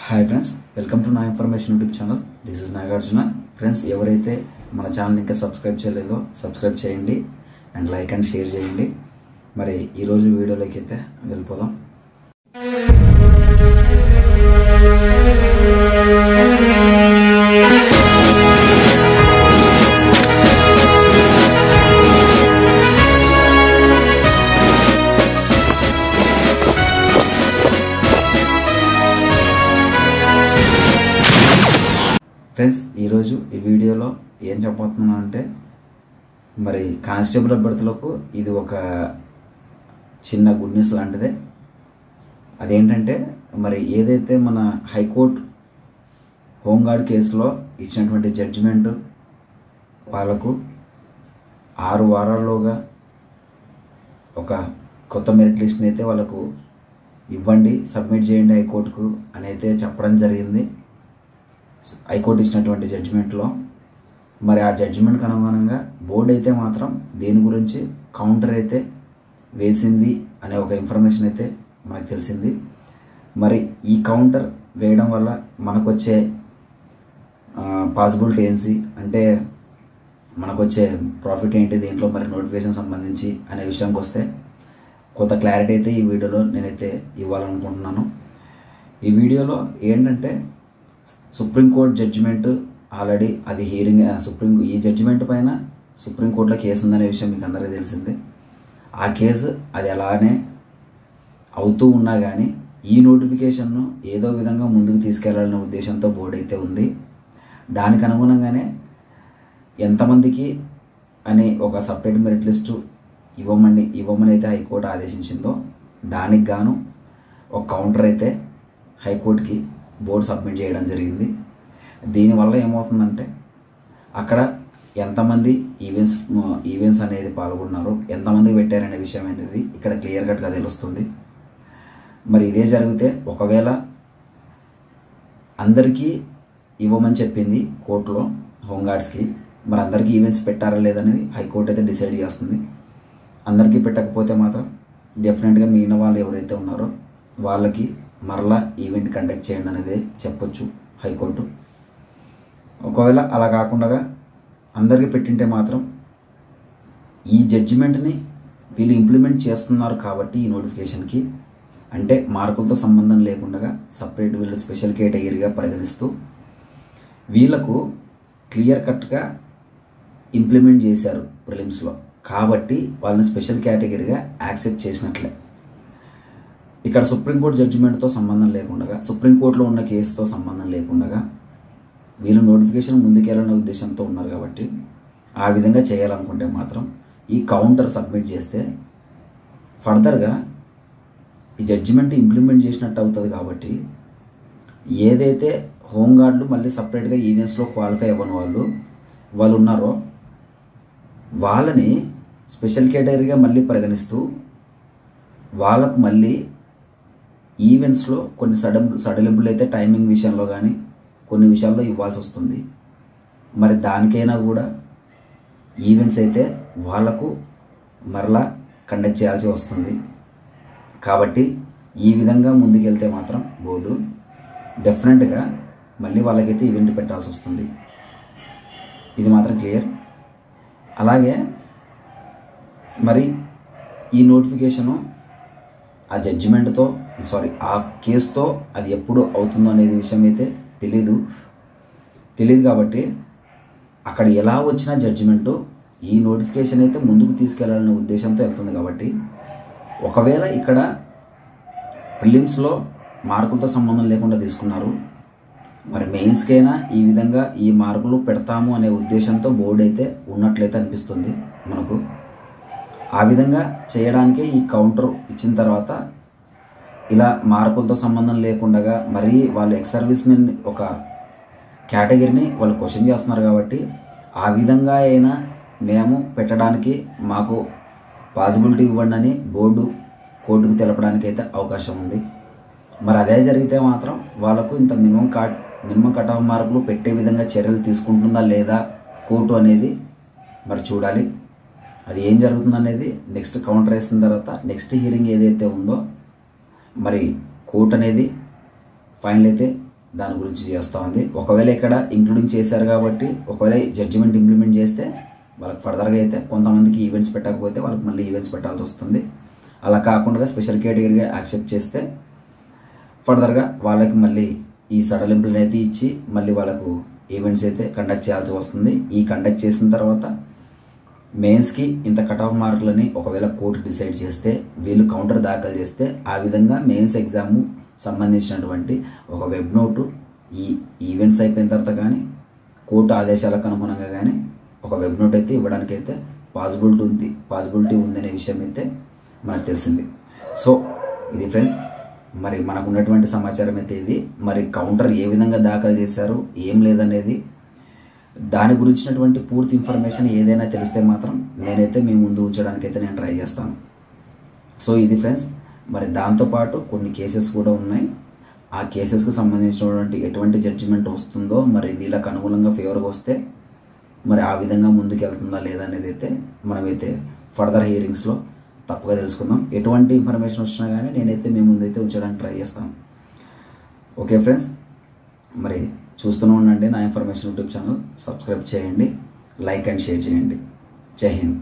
Hi friends, welcome to నా information YouTube channel. This is Nagarjuna. Friends, ఎవరైతే మన channel ఇంకా సబ్స్క్రైబ్ చేయలేదో సబ్స్క్రైబ్ చేయండి అండ్ లైక్ అండ్ షేర్ చేయండి. మరి ఈరోజు వీడియోలోకి అయితే వెళ్ళిపోదాం. ఫ్రెండ్స్, ఈరోజు ఈ వీడియోలో ఏం చెప్పబోతున్నాను అంటే, మరి కానిస్టేబుల్ అభ్యర్థులకు ఇది ఒక చిన్న గుడ్ న్యూస్ లాంటిదే. అదేంటంటే, మరి ఏదైతే మన హైకోర్టు హోంగార్డ్ కేసులో ఇచ్చినటువంటి జడ్జిమెంట్ వాళ్ళకు 6 వారాల్లోగా ఒక కొత్త మెరిట్ లిస్ట్ని అయితే వాళ్ళకు ఇవ్వండి, సబ్మిట్ చేయండి హైకోర్టుకు అని అయితే చెప్పడం జరిగింది. హైకోర్టు ఇచ్చినటువంటి జడ్జిమెంట్లో మరి ఆ జడ్జిమెంట్కి అనుగుణంగా బోర్డు అయితే మాత్రం దేని గురించి కౌంటర్ అయితే వేసింది అనే ఒక ఇన్ఫర్మేషన్ అయితే మనకు తెలిసింది. మరి ఈ కౌంటర్ వేయడం వల్ల మనకు వచ్చే పాసిబిలిటీ ఏంటి అంటే, మనకు వచ్చే ప్రాఫిట్ ఏంటి, దీంట్లో మరి నోటిఫికేషన్ సంబంధించి అనే విషయానికి వస్తే కొంత క్లారిటీ అయితే ఈ వీడియోలో నేనైతే ఇవ్వాలనుకుంటున్నాను. ఈ వీడియోలో ఏంటంటే, సుప్రీంకోర్టు జడ్జిమెంట్ ఆల్రెడీ అది హియరింగ్ ఈ జడ్జిమెంట్ పైన సుప్రీంకోర్టులో కేసు ఉందనే విషయం మీకు అందరికీ తెలిసిందే. ఆ కేసు అది అలానే అవుతూ ఉన్నా కానీ ఈ నోటిఫికేషన్ను ఏదో విధంగా ముందుకు తీసుకెళ్లాలనే ఉద్దేశంతో బోర్డు అయితే ఉంది. దానికి అనుగుణంగానే ఎంతమందికి అని ఒక సపరేట్ మెరిట్ లిస్టు ఇవ్వమని అయితే హైకోర్టు ఆదేశించిందో దానికి గాను ఒక కౌంటర్ అయితే హైకోర్టుకి బోర్డు సబ్మిట్ చేయడం జరిగింది. దీనివల్ల ఏమవుతుందంటే, అక్కడ ఎంతమంది ఈవెంట్స్ అనేది పాల్గొన్నారో, ఎంతమందికి పెట్టారనే విషయం అనేది ఇక్కడ క్లియర్ కట్గా తెలుస్తుంది. మరి ఇదే జరిగితే ఒకవేళ అందరికీ ఇవ్వమని చెప్పింది కోర్టులో హోంగార్డ్స్కి, మరి అందరికీ ఈవెంట్స్ పెట్టారా లేదనేది హైకోర్టు అయితే డిసైడ్ చేస్తుంది. అందరికీ పెట్టకపోతే మాత్రం డెఫినెట్గా మిగిలిన వాళ్ళు ఎవరైతే ఉన్నారో వాళ్ళకి మరలా ఈవెంట్ కండక్ట్ చేయండి అనేది చెప్పొచ్చు హైకోర్టు. ఒకవేళ అలా కాకుండా అందరికీ పెట్టింటే మాత్రం ఈ జడ్జిమెంట్ని వీళ్ళు ఇంప్లిమెంట్ చేస్తున్నారు కాబట్టి ఈ నోటిఫికేషన్కి, అంటే మార్కులతో సంబంధం లేకుండా సపరేట్ వీళ్ళు స్పెషల్ కేటగిరీగా పరిగణిస్తూ వీళ్ళకు క్లియర్ కట్గా ఇంప్లిమెంట్ చేశారు ప్రిలిమ్స్లో, కాబట్టి వాళ్ళని స్పెషల్ కేటగిరీగా యాక్సెప్ట్ చేసినట్లే. ఇక్కడ సుప్రీంకోర్టు జడ్జిమెంట్తో సంబంధం లేకుండా, సుప్రీంకోర్టులో ఉన్న కేసుతో సంబంధం లేకుండా వీళ్ళు నోటిఫికేషన్ ముందుకెళ్ళాలనే ఉద్దేశంతో ఉన్నారు కాబట్టి ఆ విధంగా చేయాలనుకుంటే మాత్రం ఈ కౌంటర్ సబ్మిట్ చేస్తే ఫర్దర్గా ఈ జడ్జిమెంట్ ఇంప్లిమెంట్ చేసినట్టు అవుతుంది. కాబట్టి ఏదైతే హోంగార్డులు మళ్ళీ సపరేట్గా ఈవెంట్స్లో క్వాలిఫై అవ్వని వాళ్ళు ఉన్నారో వాళ్ళని స్పెషల్ కేటగిరీగా మళ్ళీ పరిగణిస్తూ వాళ్ళకు మళ్ళీ ఈవెంట్స్లో కొన్ని సడలింపులు అయితే టైమింగ్ విషయంలో కానీ కొన్ని విషయాల్లో ఇవ్వాల్సి వస్తుంది. మరి దానికైనా కూడా ఈవెంట్స్ అయితే వాళ్లకు మరలా కండక్ట్ చేయాల్సి వస్తుంది. కాబట్టి ఈ విధంగా ముందుకెళ్తే మాత్రం బోర్డు డెఫినెట్గా మళ్ళీ వాళ్ళకైతే ఈవెంట్ పెట్టాల్సి వస్తుంది. ఇది మాత్రం క్లియర్. అలాగే మరి ఈ నోటిఫికేషను ఆ జడ్జిమెంట్తో ఆ కేసుతో అది ఎప్పుడు అవుతుందో అనేది విషయం అయితే తెలియదు కాబట్టి అక్కడ ఎలా వచ్చిన జడ్జిమెంటు ఈ నోటిఫికేషన్ అయితే ముందుకు తీసుకెళ్లాలనే ఉద్దేశంతో వెళ్తుంది. కాబట్టి ఒకవేళ ఇక్కడ ప్రిలిమ్స్లో మార్కులతో సంబంధం లేకుండా తీసుకున్నారు, మరి మెయిన్స్కైనా ఈ విధంగా ఈ మార్కులు పెడతాము అనే ఉద్దేశంతో బోర్డు అయితే ఉన్నట్లయితే అనిపిస్తుంది మనకు. ఆ విధంగా చేయడానికే ఈ కౌంటర్ ఇచ్చిన తర్వాత ఇలా మార్కులతో సంబంధం లేకుండా మరీ వాళ్ళు ఎక్స్ సర్వీస్ మెన్ ఒక కేటగిరీని వాళ్ళు క్వశ్చన్ చేస్తున్నారు. కాబట్టి ఆ విధంగా అయినా మేము పెట్టడానికి మాకు పాసిబిలిటీ ఇవ్వండి అని బోర్డు కోర్టుకు తెలపడానికి అయితే అవకాశం ఉంది. మరి అదే జరిగితే మాత్రం వాళ్ళకు ఇంత మినిమం కట్ ఆఫ్ మార్కులు పెట్టే విధంగా చర్యలు తీసుకుంటుందా లేదా కోర్టు అనేది మరి చూడాలి. అది ఏం జరుగుతుందనేది నెక్స్ట్ కౌంటర్ వేసిన తర్వాత నెక్స్ట్ హియరింగ్ ఏదైతే ఉందో మరి కోర్టు అనేది ఫైనల్ అయితే దాని గురించి చేస్తూ ఉంది. ఒకవేళ ఇక్కడ ఇంక్లూడింగ్ చేశారు కాబట్టి ఒకవేళ జడ్జిమెంట్ ఇంప్లిమెంట్ చేస్తే వాళ్ళకి ఫర్దర్గా అయితే కొంతమందికి ఈవెంట్స్ పెట్టకపోతే వాళ్ళకి మళ్ళీ ఈవెంట్స్ పెట్టాల్సి వస్తుంది. అలా కాకుండా స్పెషల్ కేటగిరీగా యాక్సెప్ట్ చేస్తే ఫర్దర్గా వాళ్ళకి మళ్ళీ ఈ సడలింపులను అయితే ఇచ్చి మళ్ళీ వాళ్ళకు ఈవెంట్స్ అయితే కండక్ట్ చేయాల్సి వస్తుంది. ఈ కండక్ట్ చేసిన తర్వాత మెయిన్స్కి ఇంత కట్ ఆఫ్ మార్కులని ఒకవేళ కోర్టు డిసైడ్ చేస్తే వీళ్ళు కౌంటర్ దాఖలు చేస్తే ఆ విధంగా మెయిన్స్ ఎగ్జామ్ సంబంధించినటువంటి ఒక వెబ్ నోటు ఈ ఈవెంట్స్ అయిపోయిన తర్వాత కానీ కోర్టు ఆదేశాలకు అనుగుణంగా కానీ ఒక వెబ్ నోట్ అయితే ఇవ్వడానికి అయితే పాసిబిలిటీ ఉందనే విషయం అయితే మనకు తెలిసింది. సో ఇది ఫ్రెండ్స్, మరి మనకు ఉన్నటువంటి సమాచారం అయితే ఇది. మరి కౌంటర్ ఏ విధంగా దాఖలు చేశారు ఏం లేదనేది దాని గురించినటువంటి పూర్తి ఇన్ఫర్మేషన్ ఏదైనా తెలిస్తే మాత్రం నేనైతే మీ ముందు ఉంచడానికైతే నేను ట్రై చేస్తాను. సో ఇది ఫ్రెండ్స్, మరి దాంతోపాటు కొన్ని కేసెస్ కూడా ఉన్నాయి. ఆ కేసెస్కి సంబంధించినటువంటి ఎటువంటి జడ్జిమెంట్ వస్తుందో మరి వీళ్ళకి అనుగుణంగా ఫేవర్గా వస్తే మరి ఆ విధంగా ముందుకు వెళ్తుందా లేదా అనేది అయితే మనమైతే ఫర్దర్ హియరింగ్స్లో తప్పగా తెలుసుకుందాం. ఎటువంటి ఇన్ఫర్మేషన్ వచ్చినా కానీ నేనైతే మీ ముందైతే ఉంచడానికి ట్రై చేస్తాను. ఓకే ఫ్రెండ్స్, మరి చూస్తూనే ఉండండి నా ఇన్ఫర్మేషన్ యూట్యూబ్ ఛానల్. సబ్స్క్రైబ్ చేయండి, లైక్ అండ్ షేర్ చేయండి. జై హింద్.